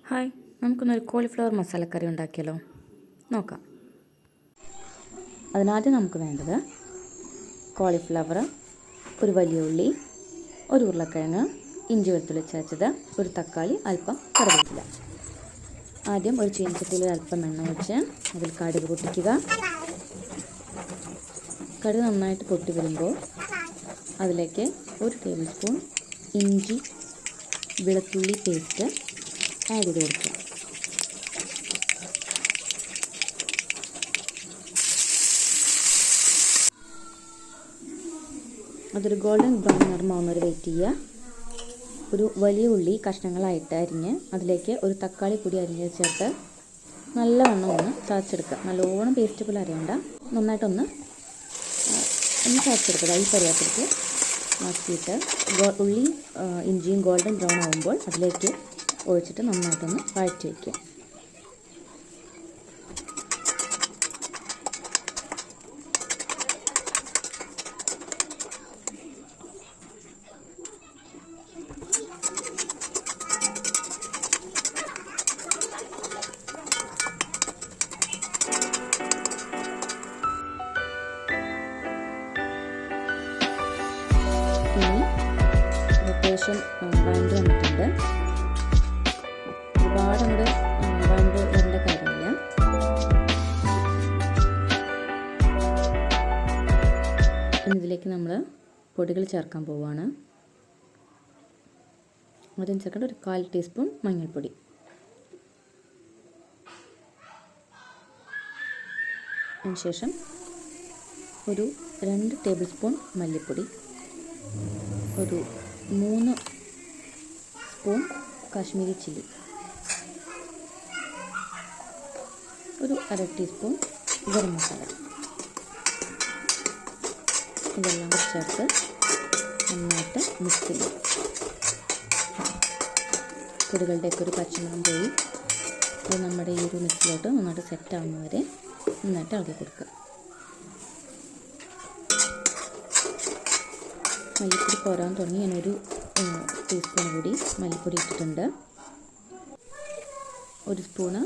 Hi, നമുക്കൊന്നൊരു cauliflower മസാലക്കറി ഉണ്ടാക്കിയാലോ? നോക്കാം. അതിനാദ്യം നമുക്ക് വേണ്ടത് കോളിഫ്ലവർ, ഒരു വലിയ ഉള്ളി, ഒരു ഉരുളക്കിഴങ്ങ്, ഇഞ്ചി വെളുത്തുള്ളി ചതച്ചത്, ഒരു തക്കാളി, അല്പം കറിവേപ്പില. ആദ്യം ഒരു ചീനച്ചട്ടിയിൽ അല്പം എണ്ണ ഒഴിച്ച് അതിൽ കടുക് പൊട്ടിക്കുക. കടുക് നന്നായിട്ട് പൊട്ടി വരുമ്പോൾ അതിലേക്ക് 1 ടേബിൾ സ്പൂൺ ഇഞ്ചി വെളുത്തുള്ളി പേസ്റ്റ് ആഡ് ചെയ്ത് കൊടുക്കുക. അതൊരു ഗോൾഡൻ ബ്രൗൺ നിറമാവുന്നവരെ വെയിറ്റ് ചെയ്യുക. ഒരു വലിയ ഉള്ളി കഷ്ണങ്ങളായിട്ട് അരിഞ്ഞ് അതിലേക്ക് ഒരു തക്കാളി പൊടി അരിഞ്ഞ് ചേർത്ത് നല്ലവണ്ണം ഒന്ന് ചതച്ചെടുക്കുക. നല്ലോണം പേസ്റ്റ് പോലെ അരയണ്ട, നന്നായിട്ടൊന്ന് ചതച്ചെടുക്കുക. ഈ പരുവത്തിലേക്ക് ആക്കിയിട്ട് ഉള്ളിയും ഇഞ്ചിയും ഗോൾഡൻ ബ്രൗൺ ആകുമ്പോൾ അതിലേക്ക് ഒഴിച്ചിട്ട് നന്നായിട്ടൊന്ന് വഴറ്റി വയ്ക്കുക. ഇനി അത്യാവശ്യം വഴണ്ട് വന്നിട്ടുണ്ട്. ഒരുപാട് അങ്ങോട്ട് വഴണ്ട് വരേണ്ട കാര്യമില്ല. ഇനി ഇതിലേക്ക് നമ്മൾ പൊടികൾ ചേർക്കാൻ പോവുകയാണ്. ആദ്യം ചേർക്കേണ്ട ഒരു 1/4 ടീസ്പൂൺ മഞ്ഞൾപ്പൊടി, അതിനുശേഷം ഒരു 2 ടേബിൾ സ്പൂൺ മല്ലിപ്പൊടി, ഒരു 3 സ്പൂൺ കാശ്മീരി ചില്ലി, ഒരു 1/2 ടീസ്പൂൺ ഗരം മസാല. ഇതെല്ലാം കൂടി ചേർത്ത് നന്നായിട്ട് മിക്സ് ചെയ്യും. പൊടികളുടെയൊക്കെ ഒരു പച്ചമണം പോയി അത് നമ്മുടെ ഈ ഒരു മിക്സിലോട്ട് നന്നായിട്ട് സെറ്റ് ആവുന്നവരെ നന്നായിട്ട് ഇളക്കി കൊടുക്കുക. മല്ലിപ്പൊടി പോരാൻ തുടങ്ങി. ഞാനൊരു ടീസ്പൂൺ കൂടി മല്ലിപ്പൊടി ഇട്ടിട്ടുണ്ട്. 1 സ്പൂണ്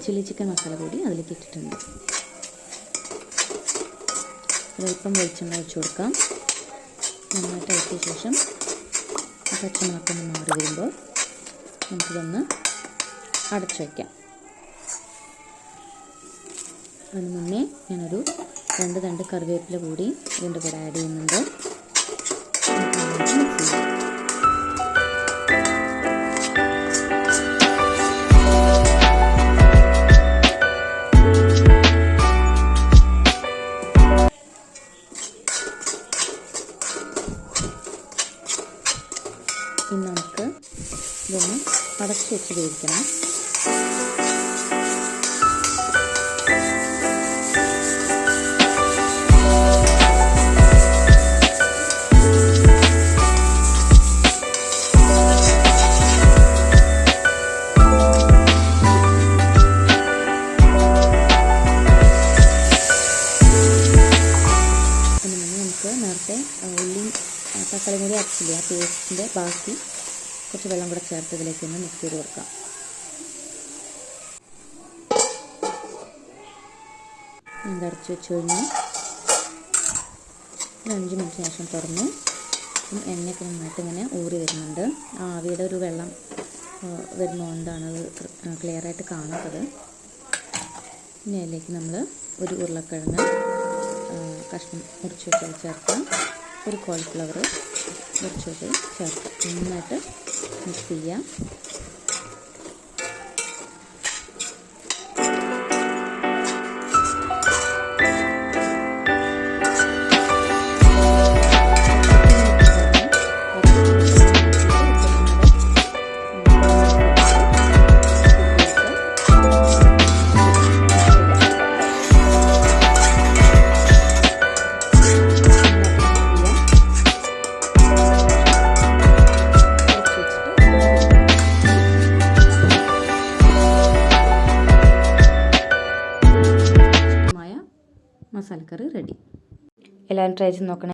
ചില്ലി ചിക്കൻ മസാല കൂടി അതിലേക്ക് ഇട്ടിട്ടുണ്ട്. ഒരൽപ്പം വെളിച്ചെണ്ണ ഒഴിച്ച് കൊടുക്കാം. നന്നായിട്ട് ഇളക്കിയ ശേഷം പച്ചമുളകൊന്ന് മാറി വരുമ്പോൾ നമുക്കിതൊന്ന് അടച്ചു വയ്ക്കാം. അതിന് മുന്നേ ഞാനൊരു 2 തണ്ട് കറിവേപ്പില കൂടി ഇതിൻ്റെ കൂടെ ആഡ് ചെയ്യുന്നുണ്ട്. ഇനി നമുക്ക് ഇതൊന്ന് അടച്ച് വെച്ച് വേവിക്കണം. നേരത്തെ ഉള്ളിയും തക്കാളി കൂടി അരച്ചില്ല, ആ പേസ്റ്റിൻ്റെ ബാക്കി കുറച്ച് വെള്ളം കൂടെ ചേർത്ത് ഇതിലേക്ക് ഒന്ന് മിക്സ് ചെയ്ത് കൊടുക്കാം. അടച്ച് വെച്ച് കഴിഞ്ഞാൽ 5 മിനിറ്റിന് ശേഷം തുറന്നു. എണ്ണയൊക്കെ നന്നായിട്ട് ഇങ്ങനെ ഊറി വരുന്നുണ്ട്. ആവിയുടെ ഒരു വെള്ളം വരുന്നതുകൊണ്ടാണ് അത് ക്ലിയറായിട്ട് കാണാത്തത്. ഇനി അതിലേക്ക് നമ്മൾ ഒരു ഉരുളക്കിഴങ്ങ് കഷ്ണം മുറിച്ച് വെച്ചത് ചേർക്കാം. ഒരു കോളിഫ്ലവർ മുറിച്ച് വെച്ചത് ചേർക്കാം. നന്നായിട്ട് മിക്സ് ചെയ്യാം. മസാലക്കറി റെഡി. എല്ലാവരും ട്രൈ ചെയ്ത് നോക്കണം.